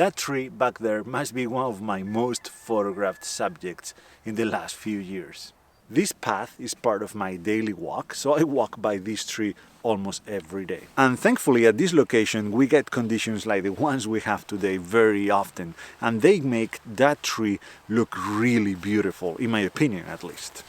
That tree back there must be one of my most photographed subjects in the last few years. This path is part of my daily walk, so I walk by this tree almost every day. And thankfully at this location we get conditions like the ones we have today very often, and they make that tree look really beautiful, in my opinion at least.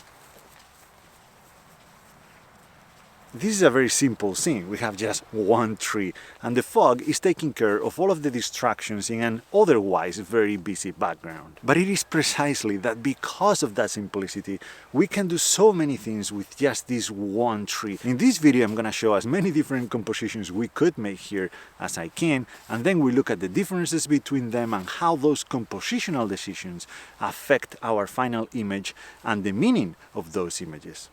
This is a very simple scene. We have just one tree, and the fog is taking care of all of the distractions in an otherwise very busy background. But it is precisely that because of that simplicity, we can do so many things with just this one tree. In this video, I'm gonna show as many different compositions we could make here as I can, and then we look at the differences between them and how those compositional decisions affect our final image and the meaning of those images.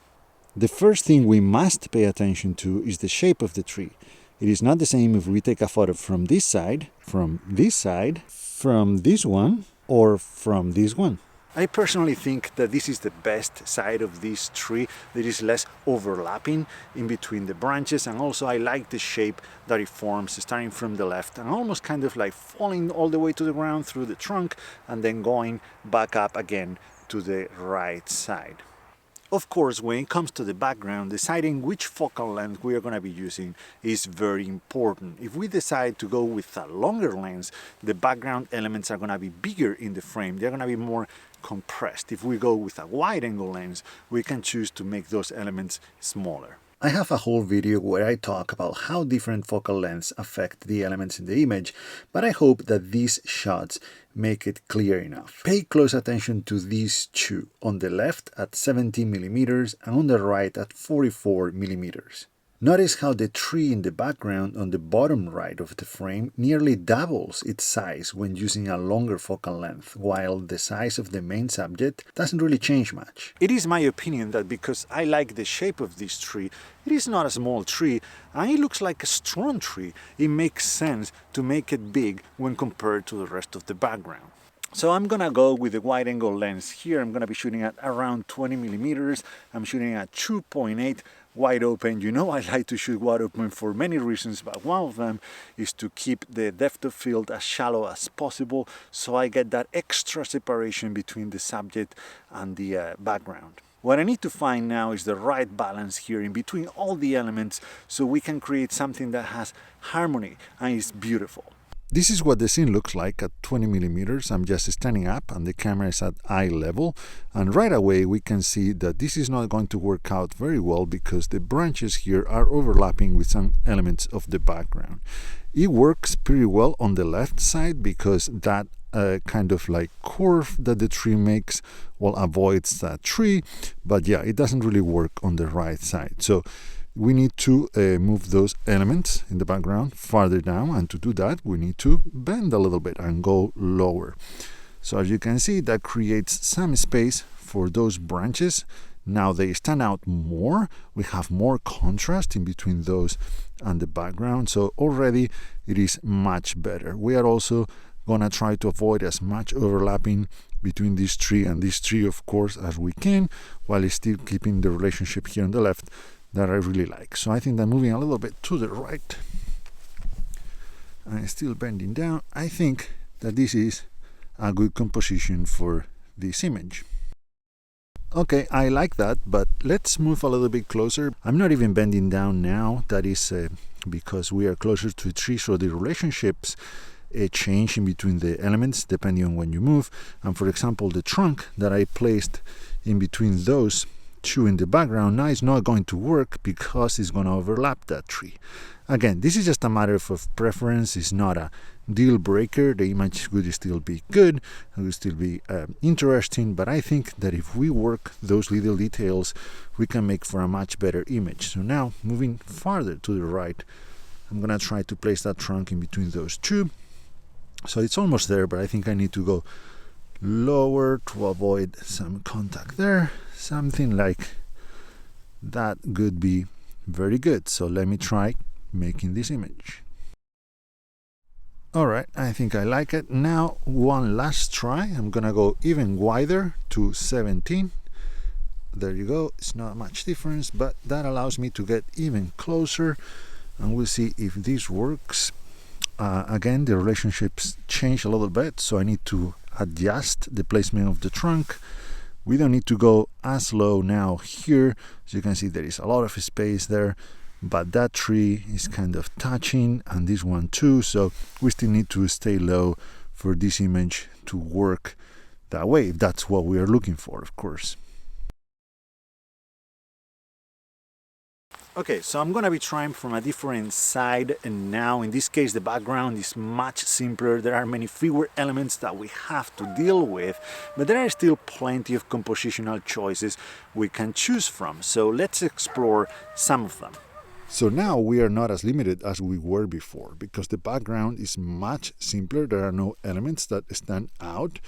The first thing we must pay attention to is the shape of the tree. It is not the same if we take a photo from this side, from this one, or from this one. I personally think that this is the best side of this tree. There is less overlapping in between the branches, and also I like the shape that it forms starting from the left and almost kind of like falling all the way to the ground through the trunk and then going back up again to the right side. Of course, when it comes to the background, deciding which focal length we are going to be using is very important. If we decide to go with a longer lens, the background elements are going to be bigger in the frame. They're going to be more compressed. If we go with a wide angle lens, we can choose to make those elements smaller. I have a whole video where I talk about how different focal lengths affect the elements in the image, but I hope that these shots make it clear enough. Pay close attention to these two, on the left at 70mm and on the right at 44mm. Notice how the tree in the background on the bottom right of the frame nearly doubles its size when using a longer focal length, while the size of the main subject doesn't really change much. It is my opinion that because I like the shape of this tree, it is not a small tree, and it looks like a strong tree. It makes sense to make it big when compared to the rest of the background. So I'm gonna go with the wide angle lens here. I'm gonna be shooting at around 20mm. I'm shooting at 2.8 wide open. You know I like to shoot wide open for many reasons, but one of them is to keep the depth of field as shallow as possible, so I get that extra separation between the subject and the background. What I need to find now is the right balance here in between all the elements so we can create something that has harmony and is beautiful. This is what the scene looks like at 20mm. I'm just standing up and the camera is at eye level, and right away we can see that this is not going to work out very well because the branches here are overlapping with some elements of the background. It works pretty well on the left side because that kind of like curve that the tree makes avoids that tree, but yeah, it doesn't really work on the right side. So we need to move those elements in the background farther down, and to do that we need to bend a little bit and go lower. So as you can see, that creates some space for those branches. Now they stand out more. We have more contrast in between those and the background, so already it is much better. We are also gonna try to avoid as much overlapping between this tree and this tree, of course, as we can, while still keeping the relationship here on the left that I really like. So I think that moving a little bit to the right and still bending down, I think that this is a good composition for this image. Okay, I like that, but let's move a little bit closer. I'm not even bending down now. That is because we are closer to the tree, so the relationships change in between the elements depending on when you move. And for example, the trunk that I placed in between those two in the background now is not going to work because it's going to overlap that tree. Again, this is just a matter of preference. It's not a deal breaker. The image would still be good, it would still be interesting, but I think that if we work those little details, we can make for a much better image. So now, moving farther to the right, I'm gonna try to place that trunk in between those two. So it's almost there, but I think I need to go lower to avoid some contact there. Something like that could be very good. So let me try making this image. Alright, I think I like it. Now one last try. I'm gonna go even wider to 17. There you go. It's not much difference, but that allows me to get even closer, and we'll see if this works. again, the relationships change a little bit, so I need to adjust the placement of the trunk. We don't need to go as low now here. As you can see, there is a lot of space there, but that tree is kind of touching, and this one too, so we still need to stay low for this image to work that way, if that's what we are looking for, of course. Okay, so I'm gonna be trying from a different side, and now in this case the background is much simpler. There are many fewer elements that we have to deal with, but there are still plenty of compositional choices we can choose from, so let's explore some of them. So now we are not as limited as we were before, because the background is much simpler. There are no elements that stand out.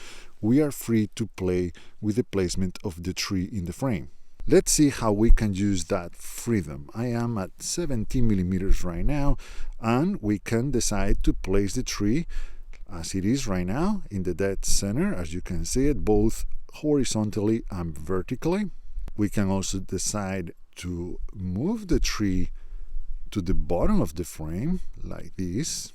We are free to play with the placement of the tree in the frame. Let's see how we can use that freedom. I am at 17 millimeters right now, and we can decide to place the tree as it is right now in the dead center, as you can see it, both horizontally and vertically. We can also decide to move the tree to the bottom of the frame like this,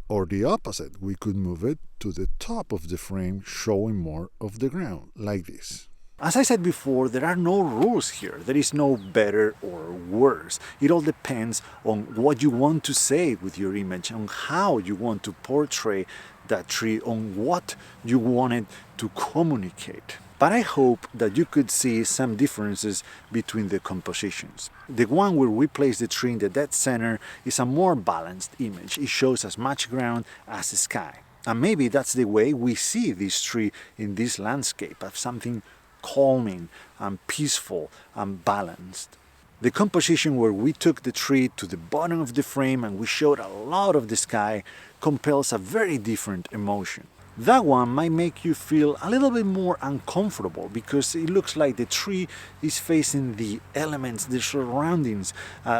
or the opposite. We could move it to the top of the frame, showing more of the ground like this. As I said before, there are no rules here. There is no better or worse. It all depends on what you want to say with your image, on how you want to portray that tree, on what you wanted to communicate. But I hope that you could see some differences between the compositions. The one where we place the tree in the dead center is a more balanced image. It shows as much ground as the sky. And maybe that's the way we see this tree in this landscape, as something calming and peaceful and balanced. The composition where we took the tree to the bottom of the frame and we showed a lot of the sky compels a very different emotion. That one might make you feel a little bit more uncomfortable because it looks like the tree is facing the elements, the surroundings,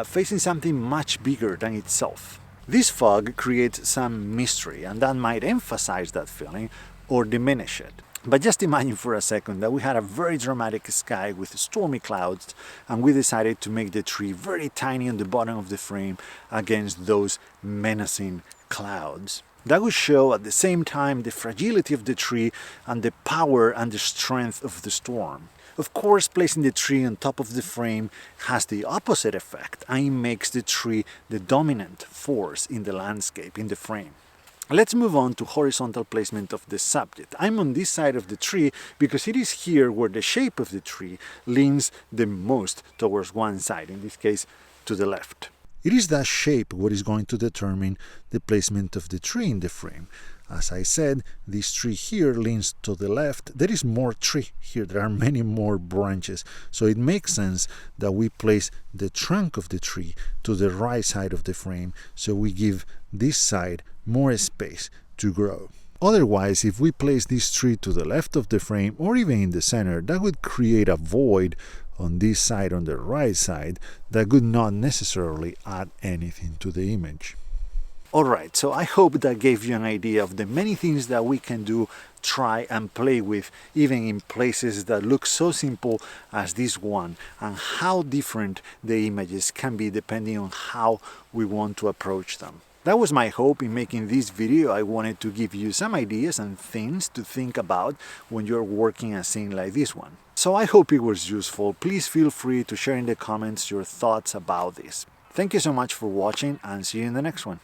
facing something much bigger than itself. This fog creates some mystery, and that might emphasize that feeling or diminish it. But just imagine for a second that we had a very dramatic sky with stormy clouds, and we decided to make the tree very tiny on the bottom of the frame against those menacing clouds. That would show at the same time the fragility of the tree and the power and the strength of the storm. Of course, placing the tree on top of the frame has the opposite effect, and it makes the tree the dominant force in the landscape, in the frame. Let's move on to horizontal placement of the subject. I'm on this side of the tree because it is here where the shape of the tree leans the most towards one side, in this case to the left. It is that shape what is going to determine the placement of the tree in the frame. As I said, this tree here leans to the left. There is more tree here, there are many more branches, so it makes sense that we place the trunk of the tree to the right side of the frame, so we give this side more space to grow. Otherwise, if we place this tree to the left of the frame or even in the center, that would create a void on this side, on the right side, that would not necessarily add anything to the image. Alright, so I hope that gave you an idea of the many things that we can do, try and play with, even in places that look so simple as this one, and how different the images can be depending on how we want to approach them. That was my hope in making this video. I wanted to give you some ideas and things to think about when you're working a scene like this one. So I hope it was useful. Please feel free to share in the comments your thoughts about this. Thank you so much for watching, and see you in the next one.